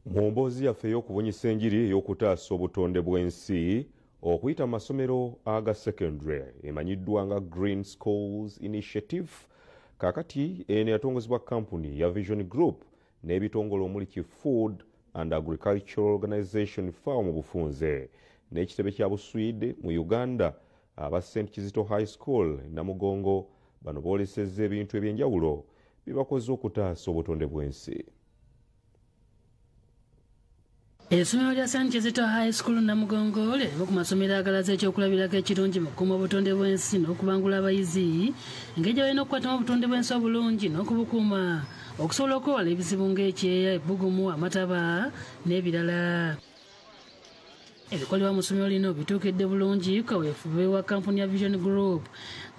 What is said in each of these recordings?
Mu mboozi yaffe ey'okubunyisa enjiri ey'okutaasa obutondebwensi okuyita mu masomero aga secondary emanyiddwa nga Green Schools Initiative, kaakati eno yatongozebwa kampuni ya Vision Group n'ebitongole omuli Food and Agricultural Organization FAO mu bufunze n'ekitebe kya Buswide mu Uganda. Aba St.Kizito High School Namugongo bano boolesezza ebintu ebyenjawulo bibakoze okutaasa obutondebwensi. Essomero lya St.Kizito High School Namugongo lirimu ku masomero agalaze ekyokulabirako ekirungi mu kukuuma obutondebwensi n'okubangula abayizi engeri gye balina okukwatamu obutondebwensi obulungi n'okubukuuma okusobola okwewala ebizibu ng'ekyeya, ebbugumu, amataba n'ebirala. Ebikolebwa mu ssomero lino bituukedde bulungi kaweefube wa kampuni ya Vision Group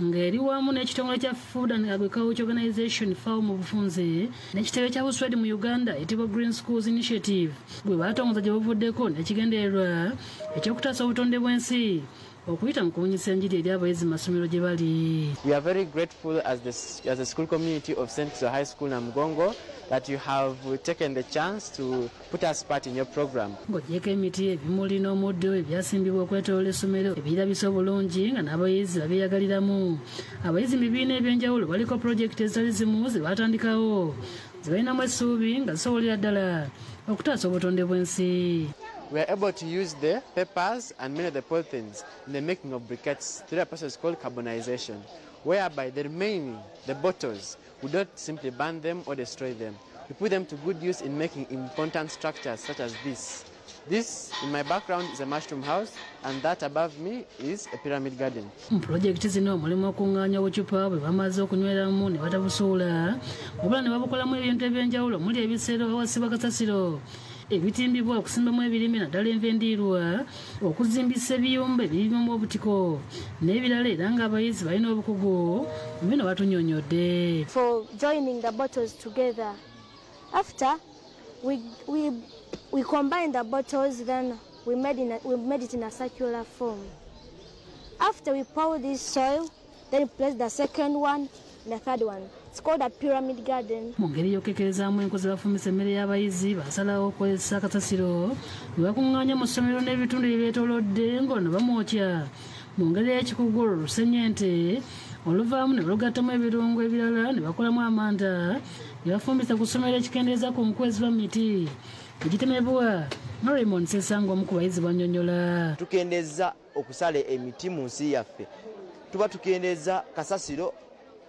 ng'eri wamu n'ekitongole kya Food and Agricultural Organization FAO mu bufunze n'ekitebe kya Buswede mu Uganda etibwa Green Schools Initiative bwe baatongoza gye buvuddeko n'ekigendererwa eky'okutaasa obutondebwensi okuyita mu kubunyisa enjiri eri abayizi mu masomero gye bali. We are very grateful as the school community of St.Kizito High School Namugongo that you have taken the chance to put us part in your program. Ng'ogyeko emiti, ebimuli n'omuddo ebyasimbibwa okwetooloola essomero ebirabisa obulungi nga n'abayizi babeeyagaliramu. Abayizi mu bibiina ebyenjawulo baliko pulojekiti ezitali zimu ze baatandikawo ze balinamu essuubi nga zisobolera ddala okutaasa obutondebwensi. We are able to use the papers and many of the polythenes in the making of briquettes through a process called carbonization, whereby the remaining, the bottles, we don't simply burn them or destroy them. We put them to good use in making important structures such as this. This, in my background, is a mushroom house, and that above me is a pyramid garden. Project zino mulimu okuŋŋaanya Obucupa bwe bamaze okunyweramu ne batabusuula wabula ne babukolamu ebintu ebyenjawulo muli ebisero awasibwa kasasiro ebitimbibwa okusimbamu ebirime naddala enva endiirwa okuzimbisa ebiyumba ebirimu obutiko n'ebirala era ng'abayizi balina obukugu bino batunyonyodde. For joining the bottles together. After we combined the bottles, then we made it in a circular form. After we pour this soil, then we place the second one and the third one. It's called a pyramid garden. Mu ngeri y'okukekerezaamu enkozi bafumbisa emmere y'abayizi basalawo okukozesa akasasiro ne bakuŋŋaanya mu ssomero n'ebitundu ebyetoolodde ng'ono bamwokya mu ngeri y'ekikugu olusenyente oluvaamu ne balugattamu ebirungo ebirala ne bakolamu amanda ne bafumbisa ku ssomero ekikendeeza ku nkwezi b'emiti egitemebwa. Raymond Sesango omu ku bayizi bannyonnyola. Tukendeeza okusala emiti mu nsi yaffe, tuba tukendeeza kasasiro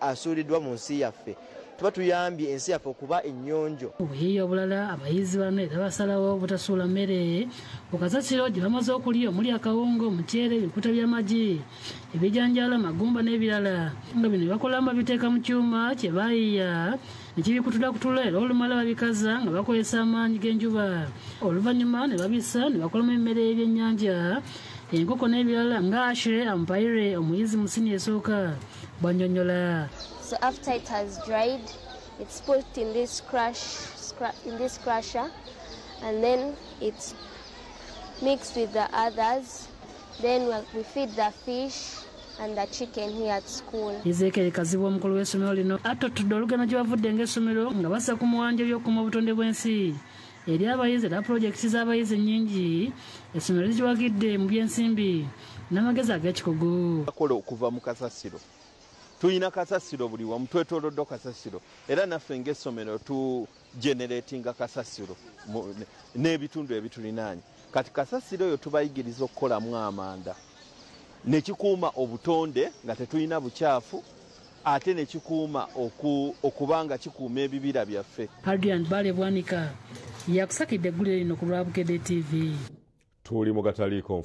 asuuliddwa mu nsi yaffe, tuba tuyambye ensi yaffe okuba ennyonjo. Obuyiiya obulala abayizi bano era basalawo obutasuula mmere ku kasasiro gye bamaze okulya omuli akawunga, omuceere, ebikuta by'amagi, ebijanjaala, magumba n'ebirala nga bino bakolamu babiteeka mu kyuma kye baayiiya ne kibikutulakutula era olumala babikaza nga bakozesa amaanyi g'enjuba. Oluvannyuma ne babisa ne bakolamu emmere y'ebyennyanja, enkoko n'ebirala ng'ashe amupaire omuyizi mu sini esooka bwannyonnyola. So after it has dried, it's put in this crusher, and then it's mixed with the others. Then we feed the fish and the chicken here at school. Ezekiel Kazibu omukulu w'essomero lino attotudde olugendo gye bavudde ng'essomero nga bassa ku Mwanjo by'okukuuma obutondebwensi eri abayizi era pulojekiti z'abayizi nnyingi essomero likiwagidde mu by'ensimbi n'amagezi ag'ekikugu. Akola okuva mu kasasiro. Tuyina kasasiro buli wamu, twetoolodde kasasiro era naffe ng'essomero tu generatinga kasasiro n'ebitundu ebitulinaanye. Kati kasasiro yo tubayigiriza okukolamu amanda ne kikuuma obutonde nga tetulina bukyafu ate ne kikuuma okubanga kikuuma ebibira byaffe. Adrian Bale Bwanika yakusakidde eggulire lino ku lwa Bukedde TV. Tuli mu gataliiko